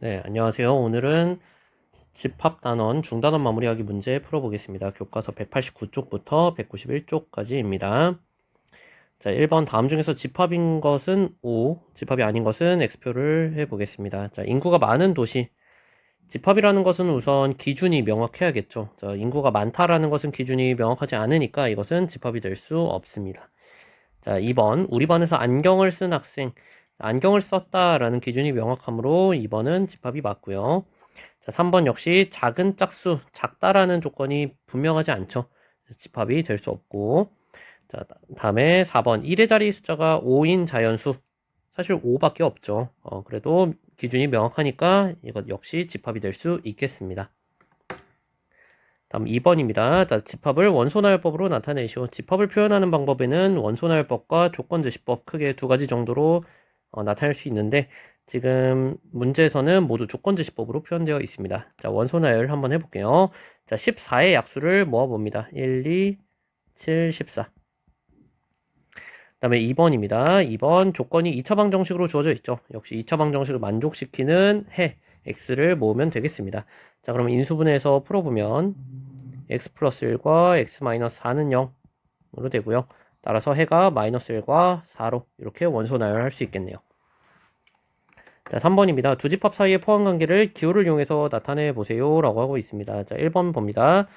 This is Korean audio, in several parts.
네, 안녕하세요. 오늘은 집합단원, 중단원 마무리하기 문제 풀어보겠습니다. 교과서 189쪽부터 191쪽까지입니다. 자, 1번 다음 중에서 집합인 것은 O, 집합이 아닌 것은 X표를 해보겠습니다. 자, 인구가 많은 도시. 집합이라는 것은 우선 기준이 명확해야겠죠. 자, 인구가 많다라는 것은 기준이 명확하지 않으니까 이것은 집합이 될 수 없습니다. 자, 2번 우리 반에서 안경을 쓴 학생. 안경을 썼다라는 기준이 명확하므로 2번은 집합이 맞고요. 자, 3번 역시 작은 짝수, 작다라는 조건이 분명하지 않죠. 집합이 될 수 없고. 자, 다음에 4번 1의 자리 숫자가 5인 자연수. 사실 5밖에 없죠. 그래도 기준이 명확하니까 이것 역시 집합이 될 수 있겠습니다. 다음 2번입니다. 자, 집합을 원소나열법으로 나타내시오. 집합을 표현하는 방법에는 원소나열법과 조건제시법 크게 두 가지 정도로 나타낼 수 있는데 지금 문제에서는 모두 조건제시법으로 표현되어 있습니다. 자, 원소나열 한번 해볼게요. 자, 14의 약수를 모아봅니다. 1, 2, 7, 14. 그 다음에 2번입니다. 2번 조건이 2차 방정식으로 주어져 있죠. 역시 2차 방정식을 만족시키는 해, x를 모으면 되겠습니다. 자, 그럼 인수분해해서 풀어보면 x 플러스 1과 x 마이너스 4는 0으로 되고요. 따라서 해가 마이너스 1과 4로 이렇게 원소 나열할 수 있겠네요. 자, 3번입니다. 두 집합 사이의 포함관계를 기호를 이용해서 나타내 보세요 라고 하고 있습니다. 자, 1번 봅니다.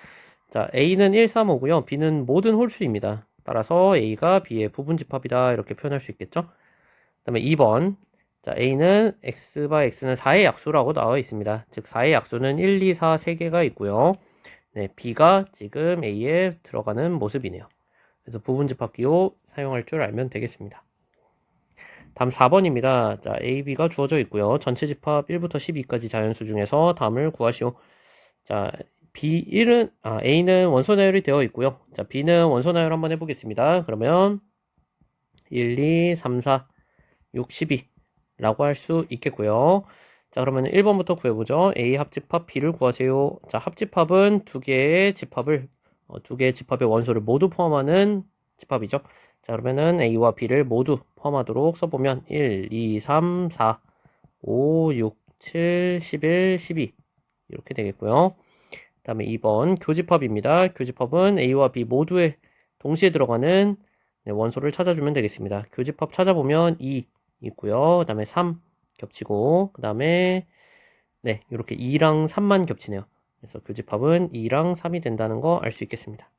자, A는 1, 3, 5고요. B는 모든 홀수입니다. 따라서 A가 B의 부분집합이다 이렇게 표현할 수 있겠죠. 그 다음에 2번 자, A는 X바 X는 4의 약수라고 나와 있습니다. 즉 4의 약수는 1, 2, 4, 3개가 있고요. 네, B가 지금 A에 들어가는 모습이네요. 그래서 부분집합 기호 사용할 줄 알면 되겠습니다. 다음 4번입니다. 자, A, B가 주어져 있고요. 전체 집합 1부터 12까지 자연수 중에서 다음을 구하시오. 자, A는 원소 나열이 되어 있고요. 자, B는 원소 나열 한번 해보겠습니다. 그러면 1, 2, 3, 4, 6, 12 라고 할 수 있겠고요. 자, 그러면 1번부터 구해보죠. A 합집합 B를 구하세요. 자, 합집합은 두 개의 집합의 원소를 모두 포함하는 집합이죠. 자, 그러면은 A와 B를 모두 포함하도록 써보면 1, 2, 3, 4, 5, 6, 7, 11, 12 이렇게 되겠고요. 다음에 2번 교집합입니다. 교집합은 A와 B 모두에 동시에 들어가는 원소를 찾아주면 되겠습니다. 교집합 찾아보면 2 있고요. 그 다음에 3 겹치고 그 다음에 네 이렇게 2랑 3만 겹치네요. 그래서 교집합은 2랑 3이 된다는 거 알 수 있겠습니다.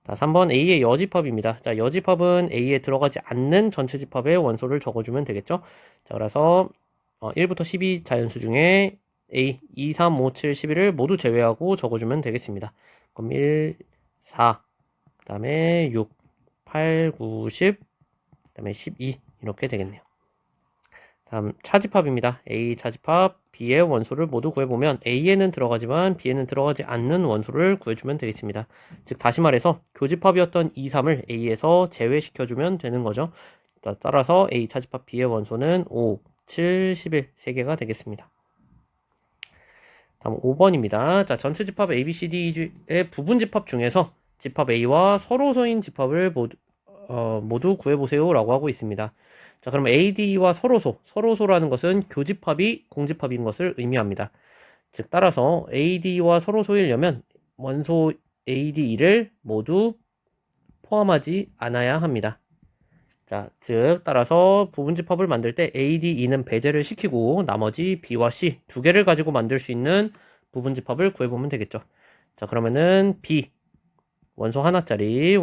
자, 3번 A의 여집합입니다. 자, 여집합은 A에 들어가지 않는 전체 집합의 원소를 적어주면 되겠죠. 자, 그래서 1부터 12 자연수 중에 A, 2, 3, 5, 7, 11을 모두 제외하고 적어주면 되겠습니다. 그럼 1, 4, 그 다음에 6, 8, 9, 10, 그 다음에 12 이렇게 되겠네요. 다음 차집합입니다. A 차집합 B의 원소를 모두 구해보면 A에는 들어가지만 B에는 들어가지 않는 원소를 구해주면 되겠습니다. 즉 다시 말해서 교집합이었던 2, 3을 A에서 제외시켜주면 되는 거죠. 따라서 A 차집합 B의 원소는 5, 7, 11 3개가 되겠습니다. 다음 5번입니다. 자, 전체 집합 ABCD의 부분 집합 중에서 집합 A와 서로소인 집합을 모두 구해보세요 라고 하고 있습니다. 자, 그럼 AD와 서로소라는 것은 교집합이 공집합인 것을 의미합니다. 즉, 따라서 AD와 서로소이려면 원소 AD를 모두 포함하지 않아야 합니다. 자, 즉, 따라서 부분집합을 만들 때 ADE는 배제를 시키고 나머지 B와 C 두 개를 가지고 만들 수 있는 부분집합을 구해보면 되겠죠. 자, 그러면은 B, 원소 하나짜리,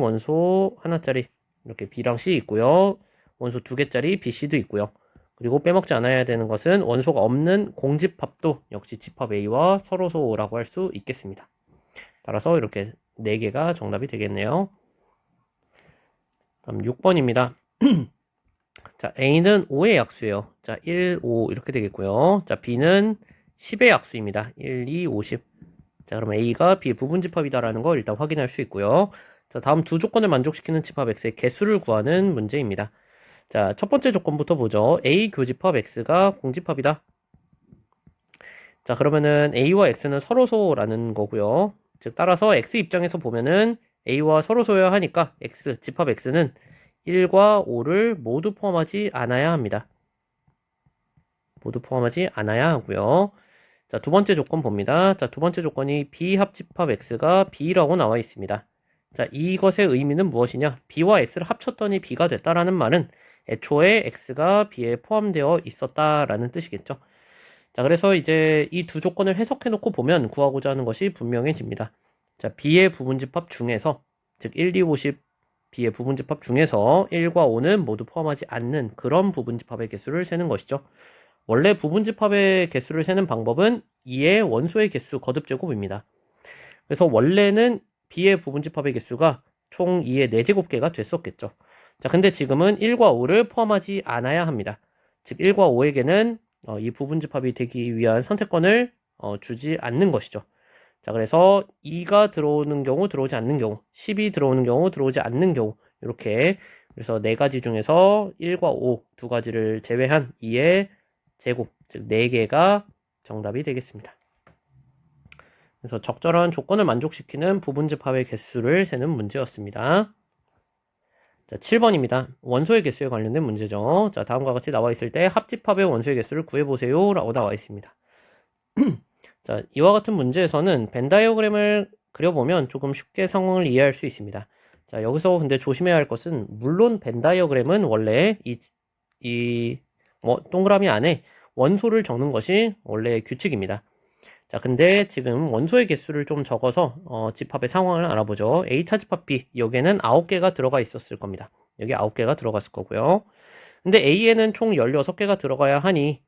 이렇게 B랑 C 있고요. 원소 두 개짜리 BC도 있고요. 그리고 빼먹지 않아야 되는 것은 원소가 없는 공집합도 역시 집합 A와 서로소라고 할 수 있겠습니다. 따라서 이렇게 4개가 정답이 되겠네요. 다음 6번입니다. 자, A는 5의 약수예요. 자, 1, 5 이렇게 되겠고요. 자, B는 10의 약수입니다. 1, 2, 50. 자, 그럼 A가 B의 부분집합이다라는 거 일단 확인할 수 있고요. 자, 다음 두 조건을 만족시키는 집합 X의 개수를 구하는 문제입니다. 자, 첫 번째 조건부터 보죠. A 교집합 X가 공집합이다. 자, 그러면은 A와 X는 서로소라는 거고요. 즉, 따라서 X 입장에서 보면은 A와 서로소여야 하니까 집합 X는 1과 5를 모두 포함하지 않아야 합니다. 모두 포함하지 않아야 하고요. 자, 두 번째 조건 봅니다. 자, 두 번째 조건이 B 합집합 X가 B라고 나와 있습니다. 자, 이것의 의미는 무엇이냐? B와 X를 합쳤더니 B가 됐다라는 말은 애초에 X가 B에 포함되어 있었다라는 뜻이겠죠. 자, 그래서 이제 이 두 조건을 해석해 놓고 보면 구하고자 하는 것이 분명해집니다. 자, B의 부분집합 중에서, 즉 1, 2, 50 B의 부분집합 중에서 1과 5는 모두 포함하지 않는 그런 부분집합의 개수를 세는 것이죠. 원래 부분집합의 개수를 세는 방법은 2의 원소의 개수 거듭제곱입니다. 그래서 원래는 B의 부분집합의 개수가 총 2의 4제곱개가 됐었겠죠. 자, 근데 지금은 1과 5를 포함하지 않아야 합니다. 즉 1과 5에게는 이 부분집합이 되기 위한 선택권을 주지 않는 것이죠. 자, 그래서 2가 들어오는 경우, 들어오지 않는 경우, 10이 들어오는 경우, 들어오지 않는 경우, 이렇게. 그래서 4가지 중에서 1과 5, 2가지를 제외한 2의 제곱, 즉 4개가 정답이 되겠습니다. 그래서 적절한 조건을 만족시키는 부분집합의 개수를 세는 문제였습니다. 자, 7번입니다. 원소의 개수에 관련된 문제죠. 자, 다음과 같이 나와 있을 때 합집합의 원소의 개수를 구해보세요 라고 나와 있습니다. 자, 이와 같은 문제에서는 벤 다이어그램을 그려보면 조금 쉽게 상황을 이해할 수 있습니다. 자, 여기서 근데 조심해야 할 것은, 물론 벤 다이어그램은 원래 동그라미 안에 원소를 적는 것이 원래 규칙입니다. 자, 근데 지금 원소의 개수를 좀 적어서 집합의 상황을 알아보죠. A차 집합 B, 여기에는 9개가 들어가 있었을 겁니다. 여기 9개가 들어갔을 거고요. 근데 A에는 총 16개가 들어가야 하니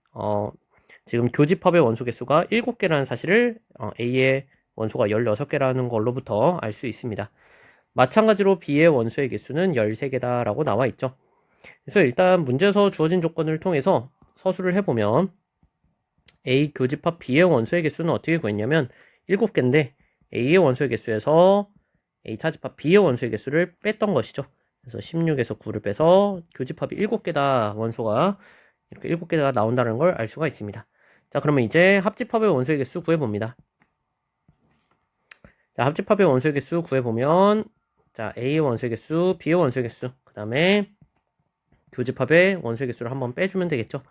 지금 교집합의 원소 개수가 7개라는 사실을 A의 원소가 16개라는 걸로부터 알 수 있습니다. 마찬가지로 B의 원소의 개수는 13개다 라고 나와 있죠. 그래서 일단 문제에서 주어진 조건을 통해서 서술을 해보면 A 교집합 B의 원소의 개수는 어떻게 구했냐면 7개인데 A의 원소의 개수에서 A 차집합 B의 원소의 개수를 뺐던 것이죠. 그래서 16에서 9를 빼서 교집합이 7개다, 원소가 이렇게 7개가 나온다는 걸 알 수가 있습니다. 자, 그러면 이제 합집합의 원소의 개수 구해봅니다. 자, 합집합의 원소의 개수 구해보면, 자, A의 원소의 개수, B의 원소의 개수, 그 다음에 교집합의 원소의 개수를 한번 빼주면 되겠죠.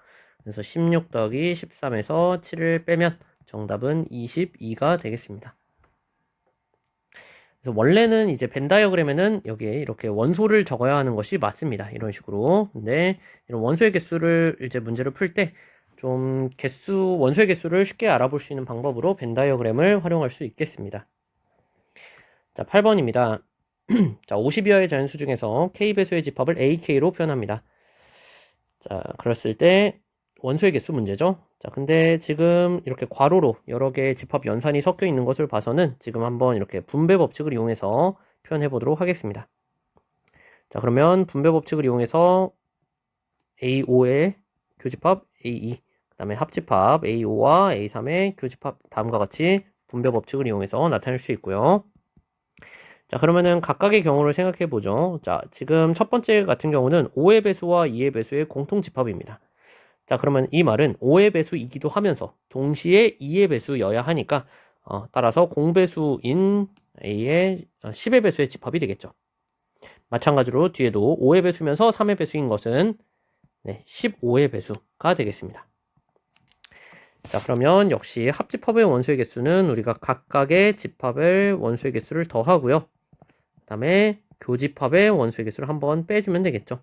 그래서 16 더하기 13에서 7을 빼면 정답은 22가 되겠습니다. 그래서 원래는 이제 벤 다이어그램에는 여기에 이렇게 원소를 적어야 하는 것이 맞습니다. 이런 식으로. 근데 이런 원소의 개수를 이제 문제를 풀 때 좀 원소의 개수를 쉽게 알아볼 수 있는 방법으로 벤 다이어그램을 활용할 수 있겠습니다. 자, 8번입니다. 자, 50이하의 자연수 중에서 K배수의 집합을 AK로 표현합니다. 자, 그랬을 때 원소의 개수 문제죠. 자, 근데 지금 이렇게 괄호로 여러 개의 집합 연산이 섞여 있는 것을 봐서는 지금 한번 이렇게 분배 법칙을 이용해서 표현해 보도록 하겠습니다. 자, 그러면 분배 법칙을 이용해서 A5의 교집합 A2, 그 다음에 합집합 A5와 A3의 교집합 다음과 같이 분배 법칙을 이용해서 나타낼 수 있고요. 자, 그러면은 각각의 경우를 생각해 보죠. 자, 지금 첫 번째 같은 경우는 5의 배수와 2의 배수의 공통 집합입니다. 자, 그러면 이 말은 5의 배수이기도 하면서 동시에 2의 배수여야 하니까 따라서 공배수인 A의 10의 배수의 집합이 되겠죠. 마찬가지로 뒤에도 5의 배수면서 3의 배수인 것은 15의 배수가 되겠습니다. 자, 그러면 역시 합집합의 원소의 개수는 우리가 각각의 집합의 원소의 개수를 더하고요. 그 다음에 교집합의 원소의 개수를 한번 빼주면 되겠죠.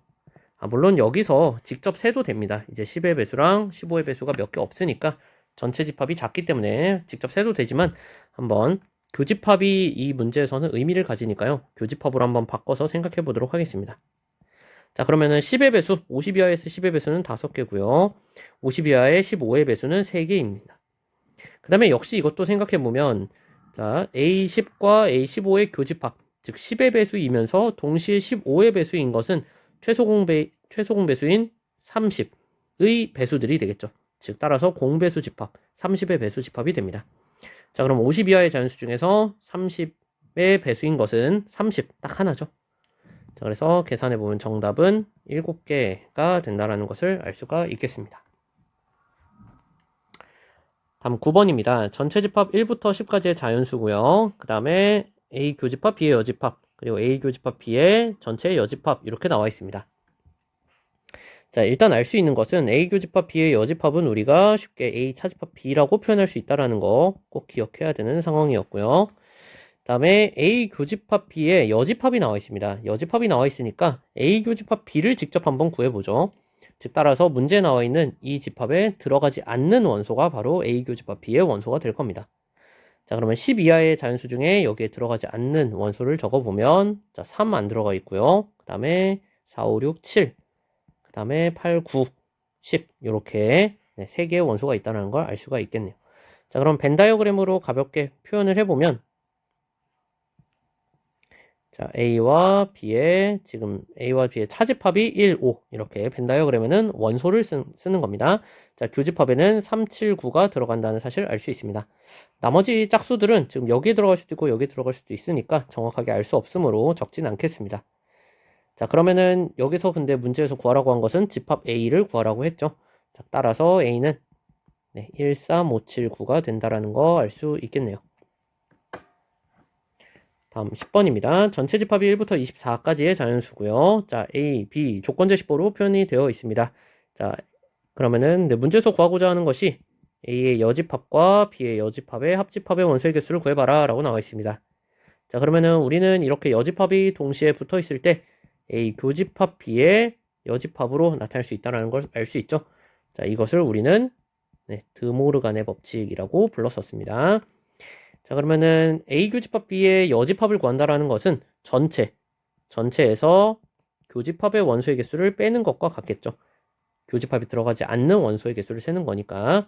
물론 여기서 직접 세도 됩니다. 이제 10의 배수랑 15의 배수가 몇 개 없으니까 전체 집합이 작기 때문에 직접 세도 되지만 한번 교집합이 이 문제에서는 의미를 가지니까요. 교집합으로 한번 바꿔서 생각해 보도록 하겠습니다. 자, 그러면은 10의 배수, 50 이하에서 10의 배수는 5개고요. 50 이하의 15의 배수는 3개입니다. 그 다음에 역시 이것도 생각해 보면, 자, A10과 A15의 교집합, 즉 10의 배수이면서 동시에 15의 배수인 것은 최소 공배수인 30의 배수들이 되겠죠. 즉 따라서 공배수 집합, 30의 배수 집합이 됩니다. 자, 그럼 50 이하의 자연수 중에서 30의 배수인 것은 30, 딱 하나죠. 자, 그래서 계산해 보면 정답은 7개가 된다는 것을 알 수가 있겠습니다. 다음 9번입니다. 전체 집합 1부터 10까지의 자연수고요. 그 다음에 A 교집합, B의 여집합, 그리고 A 교집합, B의 전체 여집합 이렇게 나와 있습니다. 자, 일단 알 수 있는 것은 A 교집합 B의 여집합은 우리가 쉽게 A 차집합 B라고 표현할 수 있다는 거 꼭 기억해야 되는 상황이었고요. 다음에 A 교집합 B의 여집합이 나와 있습니다. 여집합이 나와 있으니까 A 교집합 B를 직접 한번 구해보죠. 즉 따라서 문제에 나와 있는 이 집합에 들어가지 않는 원소가 바로 A 교집합 B의 원소가 될 겁니다. 자, 그러면 10 이하의 자연수 중에 여기에 들어가지 않는 원소를 적어보면, 자, 3 안 들어가 있고요. 그 다음에 4, 5, 6, 7, 그 다음에 8, 9, 10 이렇게 3개의 원소가 있다는 걸 알 수가 있겠네요. 자, 그럼 벤 다이어그램으로 가볍게 표현을 해보면, 자, A와 B의 차집합이 1, 5 이렇게 벤 다이어그램에는 원소를 쓰는 겁니다. 자, 교집합에는 3, 7, 9가 들어간다는 사실을 알 수 있습니다. 나머지 짝수들은 지금 여기에 들어갈 수도 있고 여기에 들어갈 수도 있으니까 정확하게 알 수 없으므로 적진 않겠습니다. 자, 그러면은 여기서 근데 문제에서 구하라고 한 것은 집합 A를 구하라고 했죠. 자, 따라서 A는 1, 3, 5, 7, 9가 된다라는 거 알 수 있겠네요. 다음 10번입니다. 전체 집합이 1부터 24까지의 자연수고요. 자, A, B 조건 제시보로 표현이 되어 있습니다. 자, 그러면은 문제에서 구하고자 하는 것이 A의 여집합과 B의 여집합의 합집합의 원소의 개수를 구해봐라 라고 나와 있습니다. 자, 그러면은 우리는 이렇게 여집합이 동시에 붙어 있을 때 A 교집합 B의 여집합으로 나타날 수 있다는 걸 알 수 있죠. 자, 이것을 우리는 드모르간의 법칙이라고 불렀었습니다. 자, 그러면은 A 교집합 B의 여집합을 구한다라는 것은 전체에서 교집합의 원소의 개수를 빼는 것과 같겠죠. 교집합이 들어가지 않는 원소의 개수를 세는 거니까.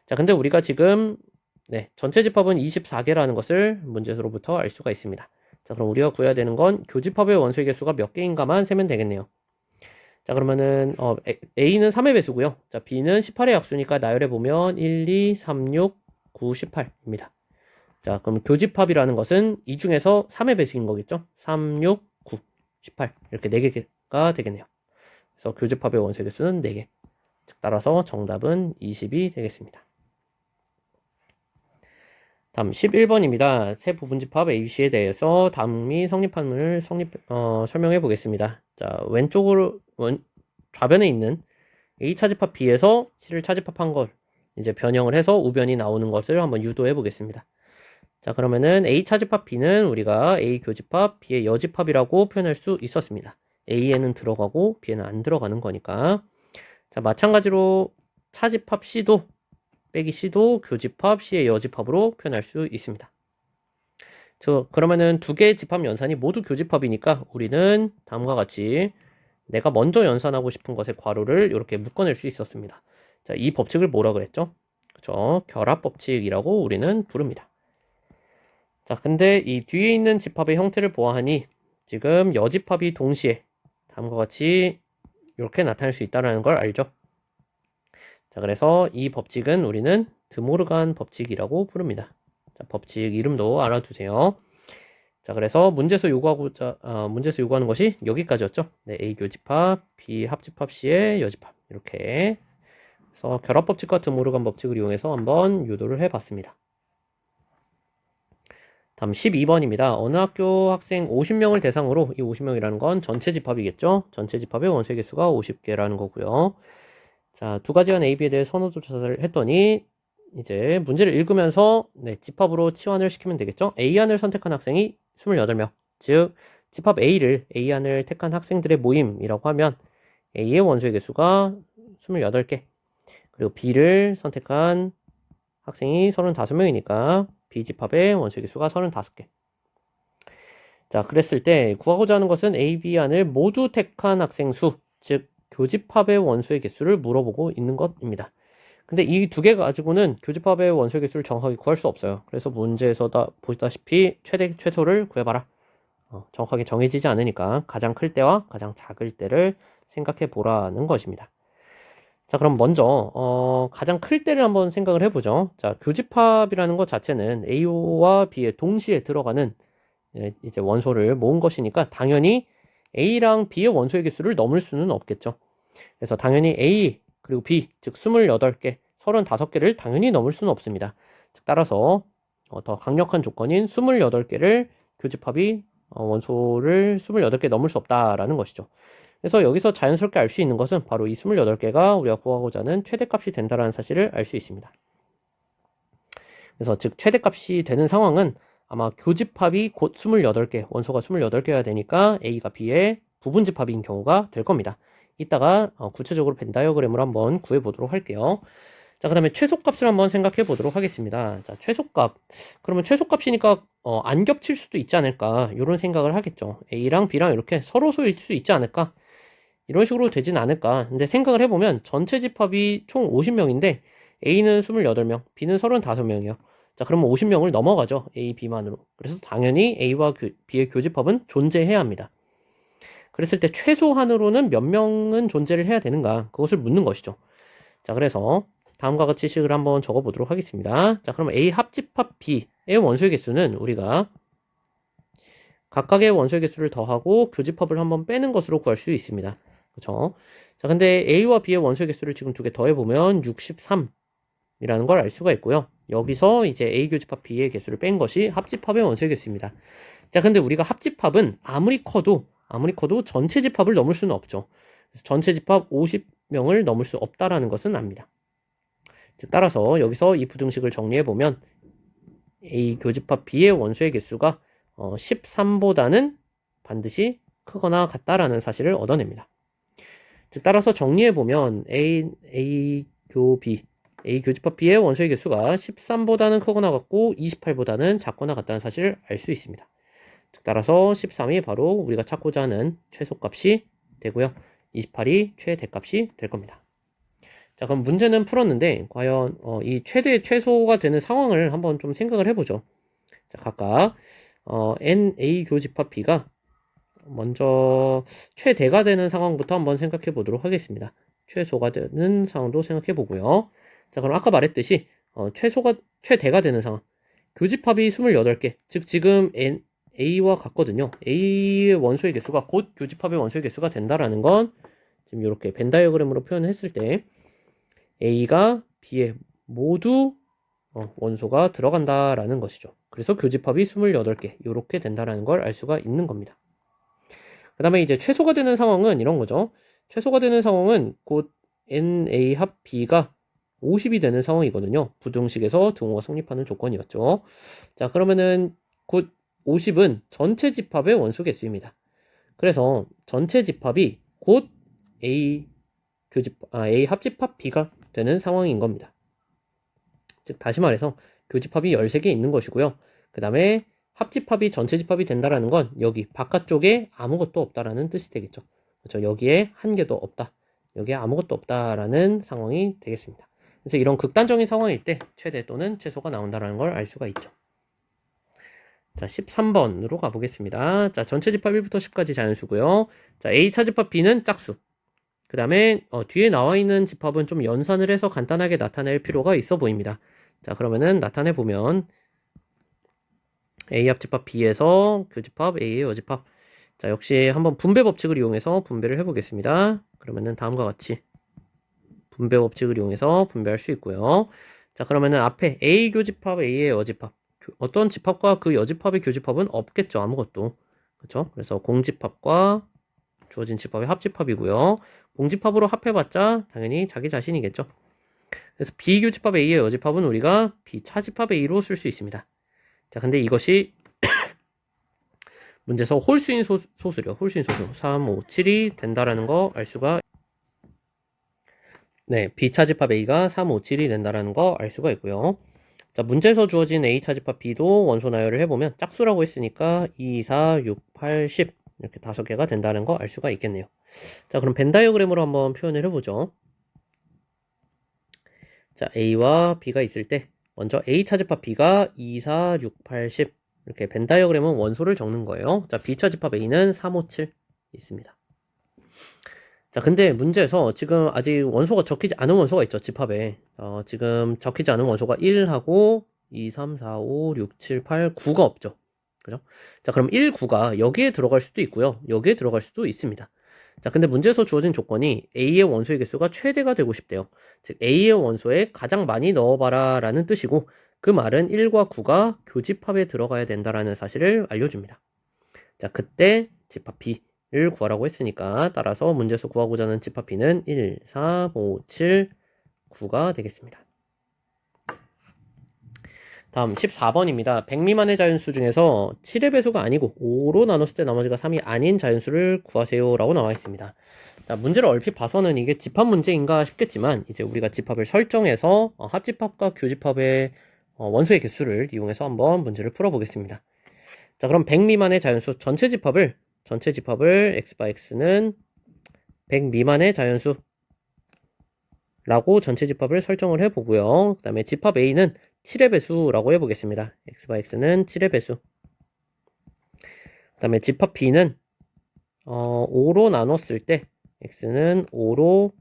자, 근데 우리가 지금 전체 집합은 24개라는 것을 문제에서로부터 알 수가 있습니다. 자, 그럼 우리가 구해야 되는 건 교집합의 원소의 개수가 몇 개인가만 세면 되겠네요. 자, 그러면은 A는 3의 배수고요. 자, B는 18의 약수니까 나열해 보면 1, 2, 3, 6, 9, 18입니다. 자, 그럼 교집합이라는 것은 이 중에서 3의 배수인 거겠죠? 3, 6, 9, 18 이렇게 4개가 되겠네요. 그래서 교집합의 원소의 개수는 4개. 즉 따라서 정답은 20이 되겠습니다. 다음 11번입니다. 세 부분집합 ABC에 대해서 다음이 성립함을 설명해 보겠습니다. 자, 좌변에 있는 A 차집합 B에서 C를 차집합한 걸 이제 변형을 해서 우변이 나오는 것을 한번 유도해 보겠습니다. 자, 그러면은 A 차집합 B는 우리가 A 교집합 B의 여집합이라고 표현할 수 있었습니다. A에는 들어가고 B에는 안 들어가는 거니까. 자, 마찬가지로 차집합 C도 빼기 C도 교집합 C의 여집합으로 표현할 수 있습니다. 그러면은 두 개의 집합 연산이 모두 교집합이니까 우리는 다음과 같이 내가 먼저 연산하고 싶은 것의 괄호를 이렇게 묶어낼 수 있었습니다. 자, 이 법칙을 뭐라 그랬죠? 그죠? 결합 법칙이라고 우리는 부릅니다. 자, 근데 이 뒤에 있는 집합의 형태를 보아하니 지금 여집합이 동시에 다음과 같이 이렇게 나타날 수 있다는 걸 알죠? 자, 그래서 이 법칙은 우리는 드모르간 법칙이라고 부릅니다. 자, 법칙 이름도 알아두세요. 자, 그래서 문제에서 요구하는 것이 여기까지였죠. 네, A 교집합, B 합집합, C의 여집합 이렇게. 그래서 결합 법칙과 드모르간 법칙을 이용해서 한번 유도를 해봤습니다. 다음 12번입니다. 어느 학교 학생 50명을 대상으로, 이 50명이라는 건 전체 집합이겠죠? 전체 집합의 원소의 개수가 50개라는 거고요. 자, 두 가지간 A, B에 대해 선호도 조사를 했더니 이제 문제를 읽으면서 집합으로 치환을 시키면 되겠죠? A안을 선택한 학생이 28명. 즉, 집합 A안을 택한 학생들의 모임이라고 하면 A의 원소의 개수가 28개. 그리고 B를 선택한 학생이 35명이니까 B집합의 원소의 개수가 35개. 자, 그랬을 때 구하고자 하는 것은 A, B안을 모두 택한 학생 수, 즉 교집합의 원소의 개수를 물어보고 있는 것입니다. 근데 이 두 개 가지고는 교집합의 원소의 개수를 정확하게 구할 수 없어요. 그래서 문제에서 보시다시피 최소를 구해봐라. 정확하게 정해지지 않으니까 가장 클 때와 가장 작을 때를 생각해 보라는 것입니다. 자, 그럼 먼저 가장 클 때를 한번 생각을 해보죠. 자, 교집합이라는 것 자체는 A와 B에 동시에 들어가는 이제 원소를 모은 것이니까 당연히 A랑 B의 원소의 개수를 넘을 수는 없겠죠. 그래서 당연히 A 그리고 B, 즉 28개, 35개를 당연히 넘을 수는 없습니다. 즉 따라서 더 강력한 조건인 28개를 교집합이 원소를 28개 넘을 수 없다라는 것이죠. 그래서 여기서 자연스럽게 알 수 있는 것은 바로 이 28개가 우리가 구하고자 하는 최대값이 된다는 사실을 알 수 있습니다. 그래서 즉 최대값이 되는 상황은 아마 교집합이 곧 28개, 원소가 28개가 되니까 A가 B의 부분집합인 경우가 될 겁니다. 이따가 구체적으로 벤 다이어그램으로 한번 구해보도록 할게요. 자, 그 다음에 최소값을 한번 생각해 보도록 하겠습니다. 자, 최소값. 그러면 최소값이니까 안 겹칠 수도 있지 않을까 이런 생각을 하겠죠. A랑 B랑 이렇게 서로소일 수 있지 않을까 이런 식으로 되진 않을까. 근데 생각을 해보면 전체 집합이 총 50명인데 A는 28명, B는 35명이요. 자, 그러면 50명을 넘어가죠. A, B만으로. 그래서 당연히 A와 B의 교집합은 존재해야 합니다. 그랬을 때 최소한으로는 몇 명은 존재를 해야 되는가? 그것을 묻는 것이죠. 자, 그래서 다음과 같이 식을 한번 적어보도록 하겠습니다. 자, 그럼 A 합집합 B의 원소의 개수는 우리가 각각의 원소의 개수를 더하고 교집합을 한번 빼는 것으로 구할 수 있습니다. 그렇죠? 자, 근데 A와 B의 원소의 개수를 지금 두 개 더해보면 63이라는 걸 알 수가 있고요. 여기서 이제 A 교집합 B의 개수를 뺀 것이 합집합의 원소의 개수입니다. 자, 근데 우리가 합집합은 아무리 커도 전체 집합을 넘을 수는 없죠. 그래서 전체 집합 50명을 넘을 수 없다라는 것은 압니다. 즉, 따라서 여기서 이 부등식을 정리해보면 A 교집합 B의 원소의 개수가 13보다는 반드시 크거나 같다라는 사실을 얻어냅니다. 즉, 따라서 정리해보면 A 교집합 B의 원소의 개수가 13보다는 크거나 같고 28보다는 작거나 같다는 사실을 알 수 있습니다. 즉, 따라서 13이 바로 우리가 찾고자 하는 최소값이 되고요. 28이 최대값이 될 겁니다. 자, 그럼 문제는 풀었는데 과연 이 최소가 되는 상황을 한번 좀 생각을 해보죠. 자, 각각 NA 교집합 B가 먼저 최대가 되는 상황부터 한번 생각해 보도록 하겠습니다. 최소가 되는 상황도 생각해 보고요. 자, 그럼 아까 말했듯이 최대가 되는 상황. 교집합이 28개. 즉 지금 A와 같거든요. A의 원소의 개수가 곧 교집합의 원소의 개수가 된다라는 건 지금 이렇게 벤 다이어그램으로 표현했을 때 A가 B에 모두 원소가 들어간다라는 것이죠. 그래서 교집합이 28개 이렇게 된다라는 걸 알 수가 있는 겁니다. 그 다음에 이제 최소가 되는 상황은 이런 거죠. 최소가 되는 상황은 곧 NA 합 B가 50이 되는 상황이거든요. 부등식에서 등호가 성립하는 조건이었죠. 자, 그러면은 곧 50은 전체 집합의 원소 개수입니다. 그래서 전체 집합이 곧 A 합집합 B가 되는 상황인 겁니다. 즉 다시 말해서 교집합이 13개 있는 것이고요. 그 다음에 합집합이 전체 집합이 된다라는 건 여기 바깥쪽에 아무것도 없다라는 뜻이 되겠죠. 그렇죠? 여기에 한 개도 없다. 여기에 아무것도 없다라는 상황이 되겠습니다. 그래서 이런 극단적인 상황일 때 최대 또는 최소가 나온다라는 걸 알 수가 있죠. 자, 13번으로 가보겠습니다. 자, 전체 집합 1부터 10까지 자연수고요. 자, A차 집합 B는 짝수. 그 다음에 뒤에 나와 있는 집합은 좀 연산을 해서 간단하게 나타낼 필요가 있어 보입니다. 자, 그러면은 나타내 보면 A 합집합 B에서 교집합 A의 여집합. 자, 역시 한번 분배 법칙을 이용해서 분배를 해보겠습니다. 그러면은 다음과 같이 분배 법칙을 이용해서 분배할 수 있고요. 자, 그러면은 앞에 A 교집합 A의 여집합. 어떤 집합과 그 여집합의 교집합은 없겠죠. 아무것도. 그렇죠? 그래서 공집합과 주어진 집합의 합집합이고요. 공집합으로 합해봤자 당연히 자기 자신이겠죠. 그래서 B교집합 A의 여집합은 우리가 B차집합 A로 쓸 수 있습니다. 자, 근데 이것이 문제에서 홀수인 소수요. 홀수인 소수 3, 5, 7이 된다라는 거 알 수가 네, B차집합 A가 3, 5, 7이 된다라는 거 알 수가 있고요. 자, 문제에서 주어진 A차집합 B도 원소 나열을 해보면 짝수라고 했으니까 2, 4, 6, 8, 10 이렇게 5개가 된다는 거 알 수가 있겠네요. 자, 그럼 벤 다이어그램으로 한번 표현을 해보죠. 자, A와 B가 있을 때 먼저 A 차집합 B가 2, 4, 6, 8, 10 이렇게 벤 다이어그램은 원소를 적는 거예요. 자, B 차집합 A는 3, 5, 7 있습니다. 자, 근데 문제에서 지금 아직 원소가 적히지 않은 원소가 있죠, 집합에. 지금 적히지 않은 원소가 1하고 2, 3, 4, 5, 6, 7, 8, 9가 없죠. 그죠? 자, 그럼 1, 9가 여기에 들어갈 수도 있고요. 여기에 들어갈 수도 있습니다. 자, 근데 문제에서 주어진 조건이 A의 원소의 개수가 최대가 되고 싶대요. 즉, A의 원소에 가장 많이 넣어봐라 라는 뜻이고, 그 말은 1과 9가 교집합에 들어가야 된다라는 사실을 알려줍니다. 자, 그때 집합 B, 를 구하라고 했으니까 따라서 문제에서 구하고자 하는 집합 B는 1, 4, 5, 7, 9가 되겠습니다. 다음 14번입니다. 100 미만의 자연수 중에서 7의 배수가 아니고 5로 나눴을 때 나머지가 3이 아닌 자연수를 구하세요 라고 나와 있습니다. 자, 문제를 얼핏 봐서는 이게 집합 문제인가 싶겠지만 이제 우리가 집합을 설정해서 합집합과 교집합의 원소의 개수를 이용해서 한번 문제를 풀어보겠습니다. 자, 그럼 100 미만의 자연수 전체 집합을 x 바 x는 100 미만의 자연수 라고 전체 집합을 설정을 해보고요. 그 다음에 집합 A는 7의 배수라고 해보겠습니다. x 바 x는 7의 배수. 그 다음에 집합 B는 5로 나눴을 때 x는 5로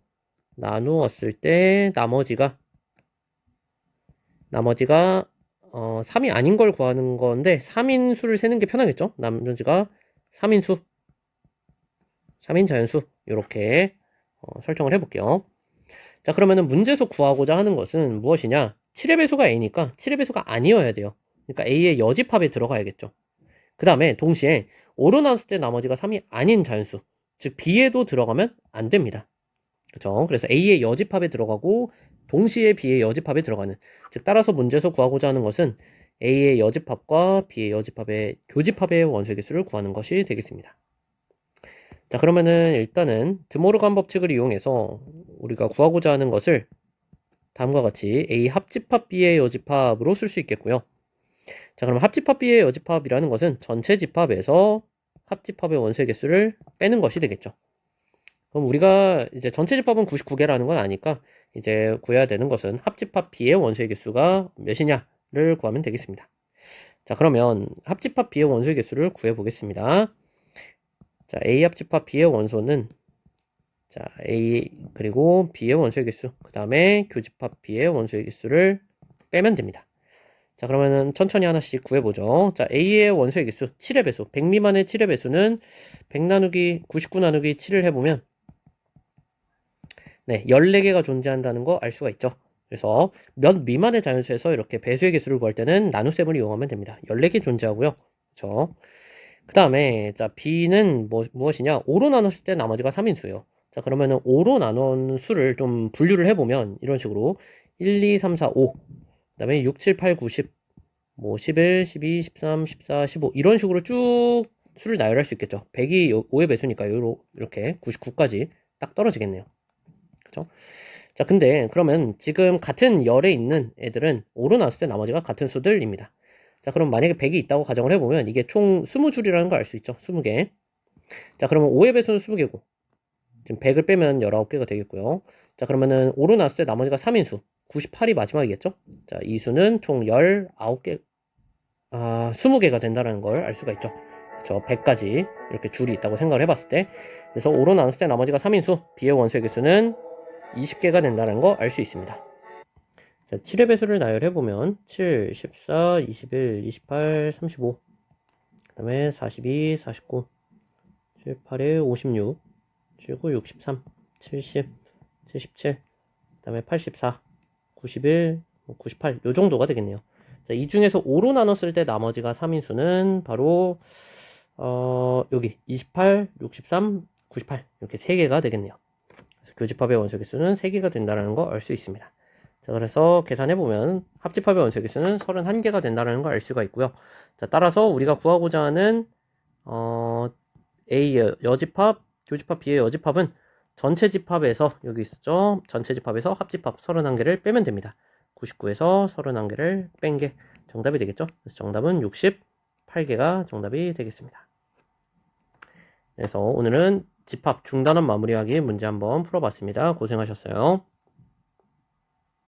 나누었을 때 나머지가 3이 아닌 걸 구하는 건데 3인수를 세는 게 편하겠죠? 나머지가 3인수, 3인 자연수 이렇게 설정을 해볼게요. 자, 그러면은 문제에서 구하고자 하는 것은 무엇이냐? 7의 배수가 A니까 7의 배수가 아니어야 돼요. 그러니까 A의 여집합에 들어가야겠죠. 그 다음에 동시에 5로 나눴을 때 나머지가 3이 아닌 자연수, 즉 B에도 들어가면 안 됩니다. 그렇죠? 그래서 A의 여집합에 들어가고 동시에 B의 여집합에 들어가는, 즉 따라서 문제에서 구하고자 하는 것은 A의 여집합과 B의 여집합의 교집합의 원소의 개수를 구하는 것이 되겠습니다. 자, 그러면은 일단은 드모르간 법칙을 이용해서 우리가 구하고자 하는 것을 다음과 같이 A 합집합 B의 여집합으로 쓸 수 있겠고요. 자, 그럼 합집합 B의 여집합이라는 것은 전체 집합에서 합집합의 원소의 개수를 빼는 것이 되겠죠. 그럼 우리가 이제 전체 집합은 99개라는 건 아니까 이제 구해야 되는 것은 합집합 B의 원소의 개수가 몇이냐를 구하면 되겠습니다. 자, 그러면 합집합 B의 원소의 개수를 구해 보겠습니다. 자, A 합집합 B의 원소는 자, A 그리고 B의 원소의 개수, 그 다음에 교집합 B의 원소의 개수를 빼면 됩니다. 자, 그러면은 천천히 하나씩 구해보죠. 자, A의 원소의 개수 7의 배수, 100 미만의 7의 배수는 100 나누기 99 나누기 7을 해보면 네, 14개가 존재한다는 거 알 수가 있죠. 그래서 몇 미만의 자연수에서 이렇게 배수의 개수를 구할 때는 나눗셈을 이용하면 됩니다. 14개 존재하고요. 그렇죠? 그 다음에 자, B는 무엇이냐? 5로 나눴을 때 나머지가 3인수예요. 자, 그러면은 5로 나눈 수를 좀 분류를 해보면 이런 식으로 1, 2, 3, 4, 5, 그 다음에 6, 7, 8, 9, 10, 뭐 11, 12, 13, 14, 15 이런 식으로 쭉 수를 나열할 수 있겠죠. 100이 5의 배수니까 이렇게 99까지 딱 떨어지겠네요. 그죠? 자, 근데 그러면 지금 같은 열에 있는 애들은 5로 나눴을 때 나머지가 같은 수들입니다. 자, 그럼 만약에 100이 있다고 가정을 해보면 이게 총 20줄이라는 걸 알 수 있죠. 20개. 자, 그러면 5의 배수는 20개고 지금 100을 빼면 19개가 되겠고요. 자, 그러면은 5로 나눴을 때 나머지가 3인수 98이 마지막이겠죠. 자, 이 수는 총 19개 20개가 된다는 걸 알 수가 있죠. 그렇죠. 100까지 이렇게 줄이 있다고 생각을 해봤을 때, 그래서 5로 나눴을 때 나머지가 3인수 B의 원소의 개수는 20개가 된다는 거 알 수 있습니다. 자, 7의 배수를 나열해보면 7, 14, 21, 28, 35, 그 다음에 42, 49, 7, 8에 56, 7, 9, 63, 70, 77, 그 다음에 84, 91, 98, 요 정도가 되겠네요. 자, 이 중에서 5로 나눴을 때 나머지가 3인수는 바로 여기 28, 63, 98 이렇게 3개가 되겠네요. 그래서 교집합의 원소 개수는 3개가 된다는 거 알 수 있습니다. 자, 그래서 계산해보면 합집합의 원소 개수는 31개가 된다는 걸 알 수가 있고요. 자, 따라서 우리가 구하고자 하는 A 여집합, 교집합 B의 여집합은 전체 집합에서 여기 있었죠. 전체 집합에서 합집합 31개를 빼면 됩니다. 99에서 31개를 뺀 게 정답이 되겠죠. 그래서 정답은 68개가 정답이 되겠습니다. 그래서 오늘은 집합 중단원 마무리하기 문제 한번 풀어봤습니다. 고생하셨어요.